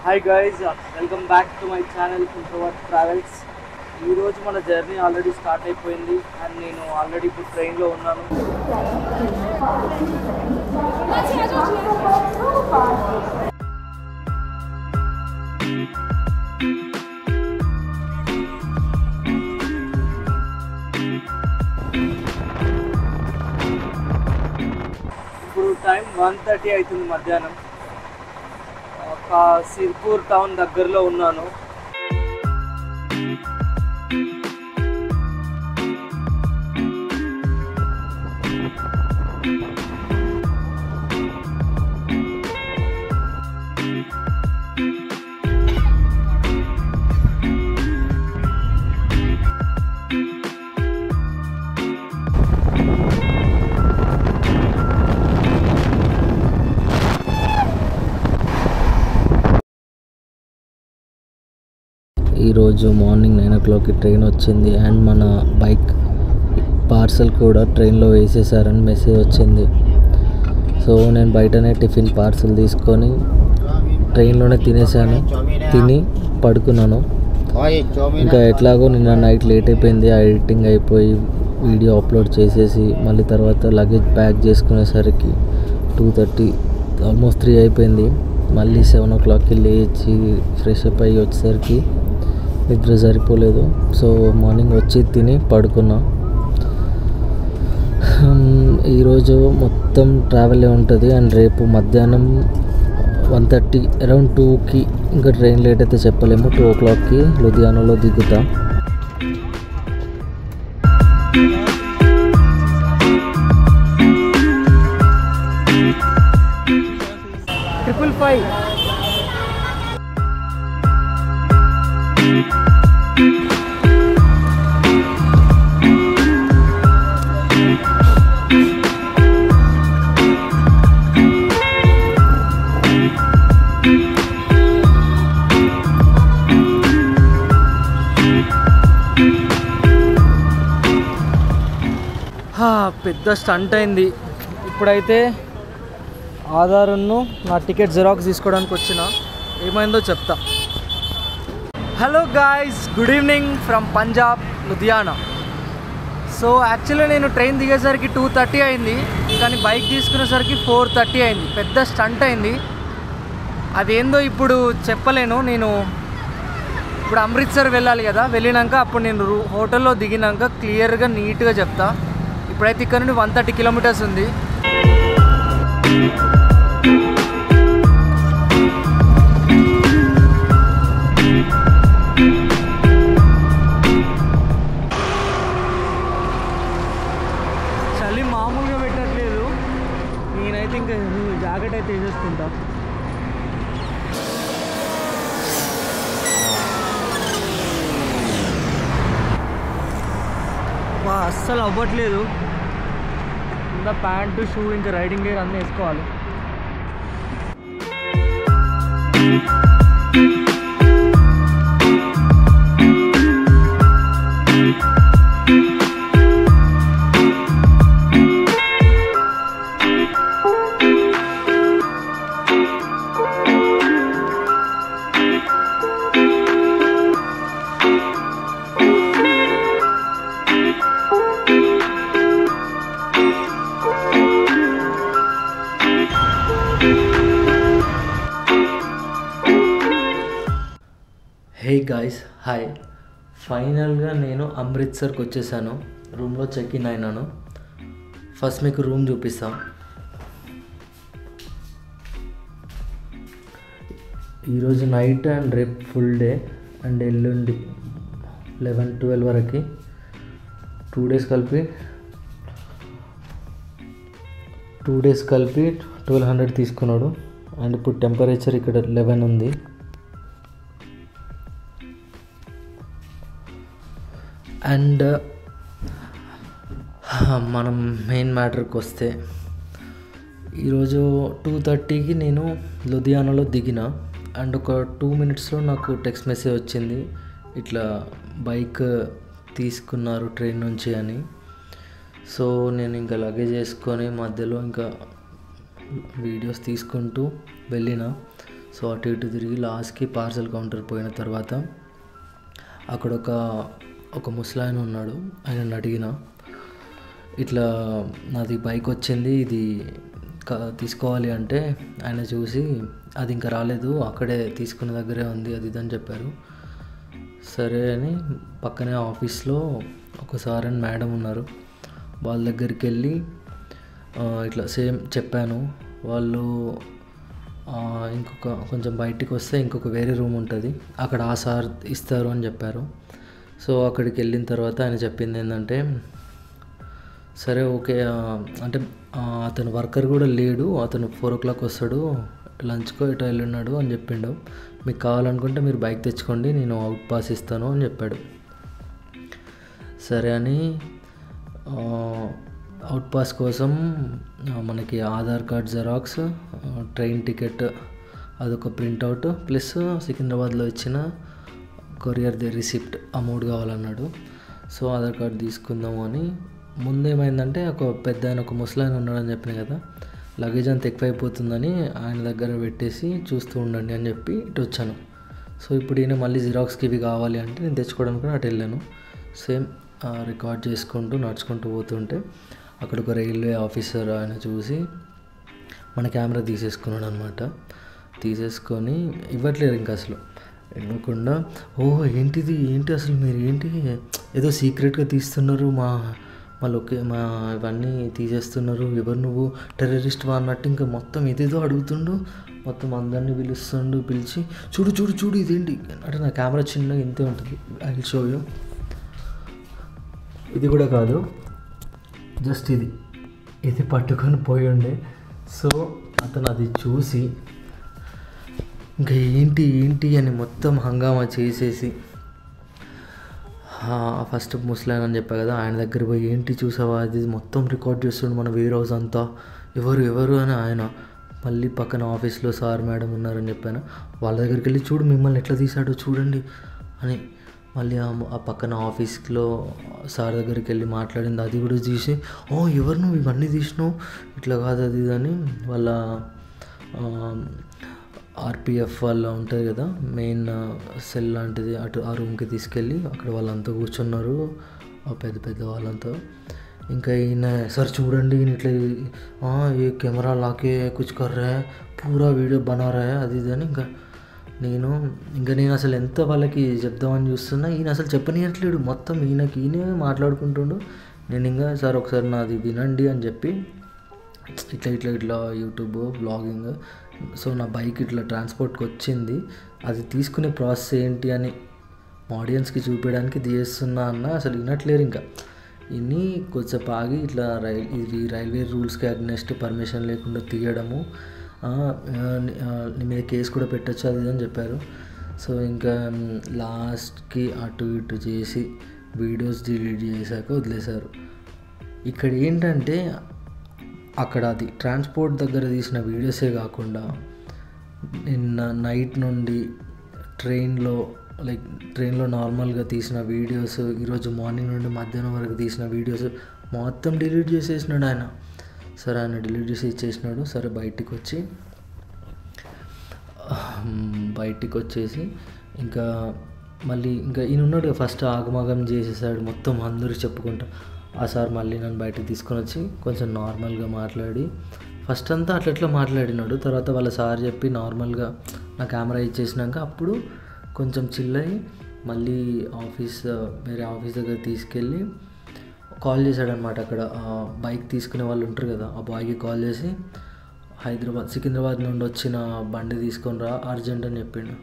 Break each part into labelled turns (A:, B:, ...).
A: Hi guys, welcome back to my channel introvert travels. ఈరోజు మన journey already start అయిపోయింది and నేను already ఇప్పుడు ట్రైన్లో ఉన్నాను. ఇప్పుడు టైం 1:30 అవుతుంది మధ్యాహ్నం. సిర్పూర్ టౌన్ దగ్గరలో ఉన్నాను.
B: ఈరోజు మార్నింగ్ 9 o'clockకి ట్రైన్ వచ్చింది అండ్ మన బైక్ పార్సల్ కూడా ట్రైన్లో వేసేసారని మెసేజ్ వచ్చింది. సో నేను బయటనే టిఫిన్ పార్సల్ తీసుకొని ట్రైన్లోనే తిని పడుకున్నాను. ఇంకా ఎట్లాగో నిన్న నైట్ లేట్ అయిపోయింది. ఆ ఎడిటింగ్ అయిపోయి వీడియో అప్లోడ్ చేసేసి మళ్ళీ తర్వాత లగేజ్ ప్యాక్ చేసుకునేసరికి 2:30 ఆల్మోస్ట్ 3 అయిపోయింది. మళ్ళీ 7 o'clockకి లేచి ఫ్రెష్ అప్ అయ్యి వచ్చేసరికి నిద్ర సరిపోలేదు. సో మార్నింగ్ వచ్చి తిని పడుకున్నా. ఈరోజు మొత్తం ట్రావెలే ఉంటుంది అండ్ రేపు మధ్యాహ్నం 1:30 అరౌండ్ 2కి ఇంకా ట్రైన్ లేట్ అయితే చెప్పలేము. 2 o'clockకి లూధియానాలో దిగుతా.
A: పెద్ద స్టంట్ అయింది. ఇప్పుడైతే ఆధార్ను నా టికెట్ జిరాక్స్ తీసుకోవడానికి వచ్చిన. ఏమైందో చెప్తా. Hello guys, good evening from Punjab, Ludhiana. So actually నేను ట్రైన్ దిగేసరికి 2:30 అయింది, కానీ బైక్ తీసుకునేసరికి 4:30 అయింది. పెద్ద స్టంట్ అయింది. అదేందో ఇప్పుడు చెప్పలేను. నేను ఇప్పుడు అమృత్సర్ వెళ్ళాలి కదా, వెళ్ళినాక అప్పుడు నేను హోటల్లో దిగినాక క్లియర్గా నీట్గా చెప్తా. ఇప్పుడైతే ఇక్కడ నుండి 130 kilometers ఉంది. చలి మామూలుగా పెట్టట్లేదు. నేనైతే ఇంకా జాకెట్ అయితే వేసేసుకుంటా. అస్సలు అవ్వట్లేదు. కింద ప్యాంటు, షూ, ఇంకా రైడింగ్ గేర్ అన్నీ వేసుకోవాలి. Hey guys, hi. ఫైనల్గా నేను అమృత్సర్కి వచ్చేసాను. రూమ్లో చెక్ ఇన్ అయినాను. ఫస్ట్ మీకు రూమ్ చూపిస్తా. ఈరోజు నైట్ అండ్ రేపు ఫుల్ డే అండ్ ఎల్లుండి 11-12 వరకు 2 days కలిపి 1200 తీసుకున్నాడు. అండ్ ఇప్పుడు టెంపరేచర్ ఇక్కడ 11 ఉంది. అండ్ మనం మెయిన్ మ్యాటర్కి వస్తే ఈరోజు 2:30కి నేను లూధియానాలో దిగిన అండ్ ఒక 2 minutesలో నాకు టెక్స్ట్ మెసేజ్ వచ్చింది, ఇట్లా బైక్ తీసుకున్నారు ట్రైన్ నుంచి అని. సో నేను ఇంకా లగేజ్ వేసుకొని మధ్యలో ఇంకా వీడియోస్ తీసుకుంటూ వెళ్ళిన.
B: సో అటు ఇటు తిరిగి లాస్ట్కి పార్సల్ కౌంటర్ పోయిన తర్వాత అక్కడ ఒక ముసలాయన ఉన్నాడు. ఆయనను అడిగిన, ఇట్లా నాది బైక్ వచ్చింది, ఇది తీసుకోవాలి అంటే ఆయన చూసి అది ఇంకా రాలేదు, అక్కడే తీసుకున్న దగ్గరే ఉంది అది ఇది అని చెప్పారు. సరే అని పక్కనే ఆఫీస్లో ఒక సార్ అండ్ మేడం ఉన్నారు, వాళ్ళ దగ్గరికి వెళ్ళి ఇట్లా సేమ్ చెప్పాను. వాళ్ళు కొంచెం బయటికి వస్తే ఇంకొక వేరే రూమ్ ఉంటుంది, అక్కడ ఆ సార్ ఇస్తారు అని చెప్పారు. సో అక్కడికి వెళ్ళిన తర్వాత ఆయన చెప్పింది ఏంటంటే, సరే ఓకే అంటే అతను వర్కర్ కూడా లేడు, అతను 4 o'clock వస్తాడు, లంచ్కో ఇటు వెళ్ళున్నాడు అని చెప్పిండు. మీకు కావాలనుకుంటే మీరు బైక్ తెచ్చుకోండి, నేను అవుట్ పాస్ ఇస్తాను అని చెప్పాడు. సరే అని అవుట్ పాస్ కోసం మనకి Aadhaar card xerox, train ticket అదొక ప్రింట్అవుట్, ప్లస్ సికింద్రాబాద్లో ఇచ్చిన కొరియర్ రిసిప్ట్, ఆ 3 కావాలన్నాడు. సో ఆధార్ కార్డ్ తీసుకుందాము అని ముందేమైందంటే ఒక ముసలాయన ఉన్నాడని చెప్పిన కదా, లగేజ్ అంత ఎక్కువైపోతుందని ఆయన దగ్గర పెట్టేసి చూస్తూ ఉండండి అని చెప్పి ఇటు వచ్చాను. సో ఇప్పుడు ఈయన మళ్ళీ జిరాక్స్కి ఇవి కావాలి అంటే నేను తెచ్చుకోవడానికి అటు వెళ్ళాను. సేమ్ రికార్డ్ చేసుకుంటూ నడుచుకుంటూ పోతుంటే అక్కడ ఒక రైల్వే ఆఫీసర్ ఆయన చూసి మన కెమెరా తీసేసుకున్నాడు అనమాట. తీసేసుకొని ఇవ్వట్లేరు ఇంకా అసలు, ఇవ్వకుండా ఏంటి అసలు మీరు ఏంటి ఏదో సీక్రెట్గా తీస్తున్నారు, మా ఇవన్నీ తీసేస్తున్నారు, ఎవరు నువ్వు టెర్రరిస్ట్ అన్నట్టు ఇంకా మొత్తం ఇదేదో అడుగుతుండు, మొత్తం అందరినీ పిలిచి చూడు ఇదేంటి అంటే నా కెమెరా చిన్నగా ఇంతే ఉంటుంది, ఐ విల్ షో యూ. ఇది కూడా కాదు, జస్ట్ ఇది పట్టుకొని పోయి ఉండే. సో అతను అది చూసి ఇంకా ఏంటి అని మొత్తం హంగామా చేసేసి ఫస్ట్ ముసలాయన అని చెప్పా కదా, ఆయన దగ్గర పోయి ఏంటి చూసావా అది మొత్తం రికార్డ్ చేస్తుండు మన వేర్ హౌస్ అంతా, ఎవరు అని ఆయన మళ్ళీ పక్కన ఆఫీస్లో సార్ మేడం ఉన్నారని చెప్పాను, వాళ్ళ దగ్గరికి వెళ్ళి చూడు మిమ్మల్ని ఎట్లా తీసాడో చూడండి అని మళ్ళీ ఆ పక్కన ఆఫీస్లో సార్ దగ్గరికి వెళ్ళి మాట్లాడింది, అది కూడా తీసి ఎవరు నువ్వు ఇవన్నీ తీసినావు, ఇట్లా కాదు అది అని వాళ్ళ ఆర్పిఎఫ్ వాళ్ళ ఉంటుంది కదా మెయిన్ సెల్ లాంటిది, ఆ రూమ్కి తీసుకెళ్ళి అక్కడ వాళ్ళంతా కూర్చున్నారు, పెద్ద వాళ్ళంతా. ఇంకా ఈయన సార్ చూడండి ఇట్లా ఏ కెమెరా లాకే కుచ్ కర్ రా పూరా వీడియో బనా రా అది ఇది అని నేను అసలు ఎంత వాళ్ళకి చెప్దామని చూస్తున్నా, ఈయన అసలు చెప్పనియట్లేడు, మొత్తం ఈయనే మాట్లాడుకుంటుండు. నేను ఇంకా సార్ ఒకసారి నాది వినండి అని చెప్పి ఇట్లా యూట్యూబ్ బ్లాగింగ్, సో నా బైక్ ఇట్లా ట్రాన్స్పోర్ట్కి వచ్చింది, అది తీసుకునే ప్రాసెస్ ఏంటి అని ఆడియన్స్కి చూపించడానికి తీస్తున్నా అన్న అసలు వినట్లేరు. ఇంకా ఇన్ని కొంచెంసేపు ఆగి ఇట్లా ఇది రైల్వే రూల్స్కి అగ్నెస్ట్ పర్మిషన్ లేకుండా తీయడము, నీ మీద కేసు కూడా పెట్టచ్చు అది అని చెప్పారు. సో ఇంకా లాస్ట్కి అటు ఇటు చేసి వీడియోస్ డిలీట్ చేశాక వదిలేశారు. ఇక్కడ ఏంటంటే అక్కడ అది ట్రాన్స్పోర్ట్ దగ్గర తీసిన వీడియోసే కాకుండా నిన్న నైట్ నుండి ట్రైన్లో నార్మల్గా తీసిన వీడియోస్, ఈరోజు మార్నింగ్ నుండి మధ్యాహ్నం వరకు తీసిన వీడియోస్ మొత్తం డిలీట్ చేసేసినాడు ఆయన. సరే ఆయన డిలీట్ చేసి ఇచ్చేసినాడు. సరే బయటికి వచ్చేసి ఇంకా ఈయన ఉన్నాడు ఫస్ట్ ఆగమాగం చేసేసాడు మొత్తం అందరూ చెప్పుకుంటా. ఆ సార్ మళ్ళీ నన్ను బయటకు తీసుకొని వచ్చి కొంచెం నార్మల్గా మాట్లాడి ఫస్ట్ అంతా అట్లా మాట్లాడినాడు. తర్వాత వాళ్ళ సార్ చెప్పి నార్మల్గా నా కెమెరా ఇచ్చేసినాక అప్పుడు కొంచెం చిల్ అయ్యి మళ్ళీ వేరే ఆఫీస్ దగ్గర తీసుకెళ్ళి కాల్ చేశాడనమాట. అక్కడ బైక్ తీసుకునే వాళ్ళు ఉంటారు కదా, ఆ బాయ్కి కాల్ చేసి సికింద్రాబాద్ నుండి వచ్చిన బండి తీసుకొని రా అర్జెంట్ అని చెప్పిండు.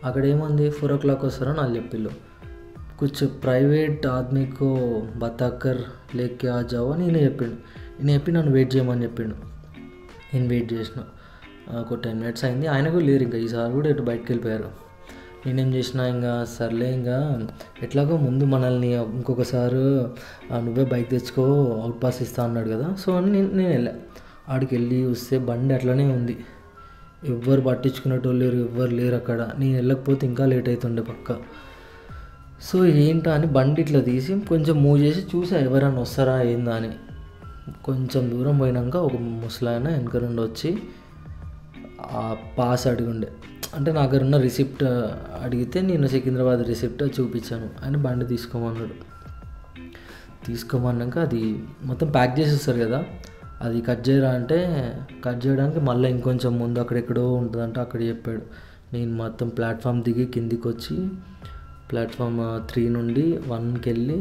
B: అక్కడ ఏముంది 4 o'clock వస్తారని వాళ్ళు చెప్పిళ్ళు. కుछ ప్రైవేట్ ఆద్మీకో బతాకర్ లేకే ఆ జావో అని ఈయన చెప్పి నన్ను వెయిట్ చేయమని చెప్పిండు. నేను వెయిట్ చేసిన ఒక 10 minutes అయింది. ఆయన కూడా లేరు ఇంకా, ఈసారి కూడా ఇటు బయటకు వెళ్ళిపోయారు. నేనేం చేసిన ఇంకా సర్లే ఇంకా ఎట్లాగో ముందు మనల్ని ఇంకొకసారి నువ్వే బైక్ తెచ్చుకో అవుట్ పాస్ ఇస్తా అన్నాడు కదా, సో అని నేను వెళ్ళా. ఆడికి వెళ్ళి వస్తే బండి అట్లనే ఉంది, ఎవ్వరు పట్టించుకునేటోళ్ళు ఎవ్వరు లేరు అక్కడ. నేను వెళ్ళకపోతే ఇంకా లేట్ అవుతుండే పక్క. సో ఏంటా అని బండి ఇట్లా తీసి కొంచెం మూవ్ చేసి చూసా ఎవరైనా వస్తారా ఏందా అని. కొంచెం దూరం పోయినాక ఒక ముసలాయన వెనక నుండి వచ్చి పాస్ అడిగుండే, అంటే నా దగ్గర ఉన్న రిసిప్ట్ అడిగితే నేను సికింద్రాబాద్ రిసిప్ట్ చూపించాను. ఆయన బండి తీసుకోమన్నాడు. తీసుకోమన్నాక అది మొత్తం ప్యాక్ చేసేస్తారు కదా, అది కట్ చేయరా అంటే కట్ చేయడానికి మళ్ళీ ఇంకొంచెం ముందు అక్కడెక్కడో ఉంటుందంటే అక్కడ చెప్పాడు. నేను మొత్తం ప్లాట్ఫామ్ దిగి కిందికి వచ్చి ప్లాట్ఫామ్ 3 నుండి 1కి వెళ్ళి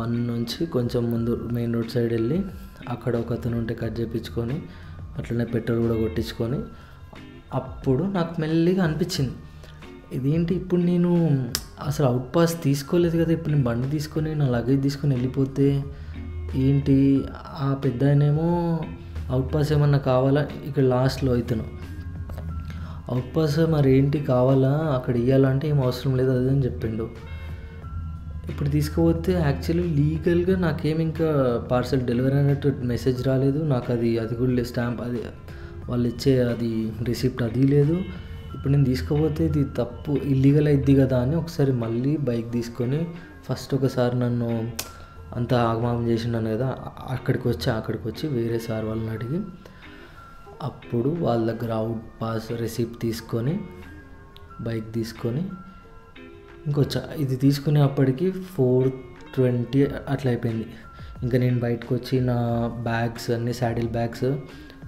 B: 1 నుంచి కొంచెం ముందు మెయిన్ రోడ్ సైడ్ వెళ్ళి అక్కడ ఒక అతను ఉంటే కట్ చేయించుకొని అట్లనే పెట్రోల్ కూడా కొట్టించుకొని అప్పుడు నాకు మెల్లిగా అనిపించింది, ఇదేంటి ఇప్పుడు నేను అసలు అవుట్ పాస్ తీసుకోలేదు కదా, ఇప్పుడు నేను బండి తీసుకొని నా లగేజ్ తీసుకొని వెళ్ళిపోతే ఏంటి. ఆ పెద్ద ఆయనేమో అవుట్ పాస్ ఏమన్నా కావాలా, ఇక్కడ లాస్ట్లో అవుతాను అవుట్ పాస్ మరి ఏంటి కావాలా అక్కడ ఇవ్వాలంటే ఏం అవసరం లేదు అది అని చెప్పిండు. ఇప్పుడు తీసుకుపోతే యాక్చువల్లీ లీగల్గా నాకేం ఇంకా పార్సల్ డెలివరీ అయినట్టు మెసేజ్ రాలేదు నాకు, అది కూడా స్టాంప్, అది వాళ్ళు ఇచ్చే అది రిసిప్ట్ అది లేదు. ఇప్పుడు నేను తీసుకుపోతే ఇది తప్పు ఇల్లీగల్ అయిద్ది కదా అని ఒకసారి మళ్ళీ బైక్ తీసుకొని ఫస్ట్ ఒకసారి నన్ను అంత ఆగమాగం చేసినాను కదా, అక్కడికి వచ్చి వేరే సార్ వాళ్ళని అడిగి అప్పుడు వాళ్ళ దగ్గర అవుట్ పాస్ రిసిప్ట్ తీసుకొని బైక్ తీసుకొని ఇంకొచ్చా. ఇది తీసుకునేప్పటికి 4:20 అట్లా అయిపోయింది. ఇంకా నేను బయటకు వచ్చి నా బ్యాగ్స్ అన్నీ శాడిల్ బ్యాగ్స్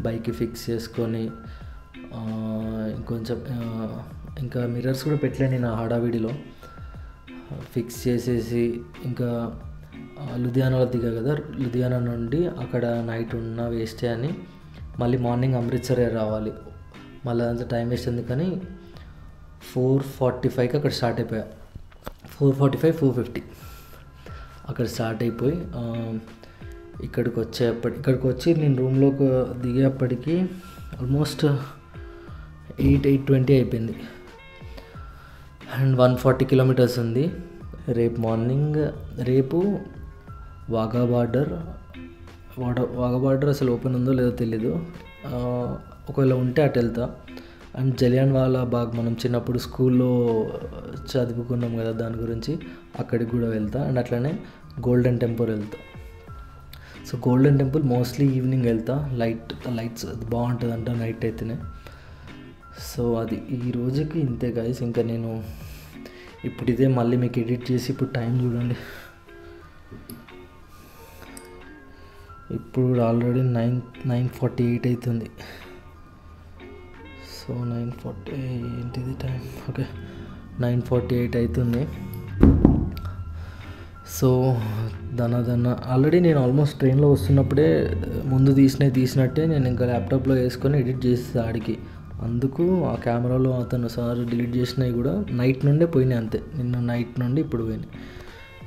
B: బైక్కి ఫిక్స్ చేసుకొని ఇంకొంచెం ఇంకా మిర్రర్స్ కూడా పెట్టలే నేను హడావిడిలో ఫిక్స్ చేసేసి ఇంకా లుధియానాలో దిగా కదా, లుధియానా నుండి అక్కడ నైట్ ఉన్న వేస్టే అని మళ్ళీ మార్నింగ్ అమృత్సర్ రావాలి, మళ్ళీ అంత టైం వేస్ట్ ఎందుకని 4:45కి అక్కడ స్టార్ట్ అయిపోయా. 4:45, 4:50 అక్కడ స్టార్ట్ అయిపోయి ఇక్కడికి వచ్చి నేను రూమ్లోకి దిగేప్పటికి ఆల్మోస్ట్ 8:20 అయిపోయింది. అండ్ 140 కిలోమీటర్స్ ఉంది. రేపు వాఘా బార్డర్ అసలు ఓపెన్ ఉందో లేదో తెలీదు, ఒకవేళ ఉంటే అటు వెళ్తా. అండ్ జలియన్వాలా బాగ్ మనం చిన్నప్పుడు స్కూల్లో చదువుకున్నాం కదా దాని గురించి, అక్కడికి కూడా వెళ్తా. అండ్ అట్లనే గోల్డెన్ టెంపుల్ వెళ్తా. So golden temple mostly evening వెళ్తా, లైట్స్ అది బాగుంటుంది అంట నైట్ అయితేనే. సో అది ఈ రోజుకి ఇంతే గైస్. ఇంకా నేను ఇప్పుడు ఇదే మళ్ళీ మీకు ఎడిట్ చేసి ఇప్పుడు టైం చూడండి, ఇప్పుడు ఆల్రెడీ 9:48 అవుతుంది. సో 9:40 ఏంటిది టైం, ఓకే 9:48 అవుతుంది. సో ఆల్రెడీ నేను ఆల్మోస్ట్ ట్రైన్లో వస్తున్నప్పుడే ముందు తీసినట్టే నేను ఇంకా ల్యాప్టాప్లో వేసుకొని ఎడిట్ చేసి ఆడికి, అందుకు ఆ కెమెరాలో అతను సార్ డిలీట్ చేసినవి కూడా నైట్ నుండే పోయినాయి అంతే, నిన్న నైట్ నుండి ఇప్పుడు పోయినాయి.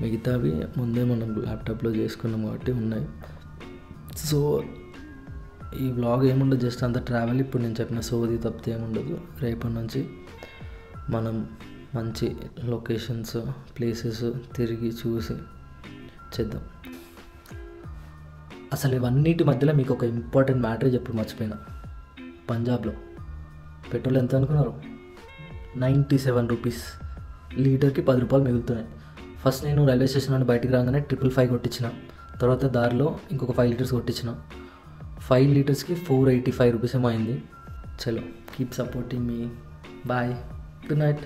B: మిగతావి ముందే మనం ల్యాప్టాప్లో చేసుకున్నాం కాబట్టి ఉన్నాయి. సో ఈ వ్లాగ్ ఏముండదు, జస్ట్ అంత ట్రావెల్. ఇప్పుడు నేను చెప్పిన సోది తప్పితే ఏముండదు. రేపటి నుంచి మనం మంచి లొకేషన్స్ ప్లేసెస్ తిరిగి చూసి చేద్దాం. అసలు ఇవన్నిటి మధ్యలో మీకు ఒక ఇంపార్టెంట్ మ్యాటర్ చెప్పి మర్చిపోయినా. పంజాబ్లో పెట్రోల్ ఎంత అనుకున్నారు? 97 రూపీస్, లీటర్కి 10 రూపాయలు మిగులుతున్నాయి. ఫస్ట్ నేను రైల్వే స్టేషన్ నుండి బయటికి రాగానే 555 కొట్టించిన, తర్వాత దారిలో ఇంకొక 5 లీటర్స్ కొట్టించిన. 5 లీటర్స్కి 485 రూపీస్ ఏమో అయింది. చలో, keep supporting me. Bye, good night.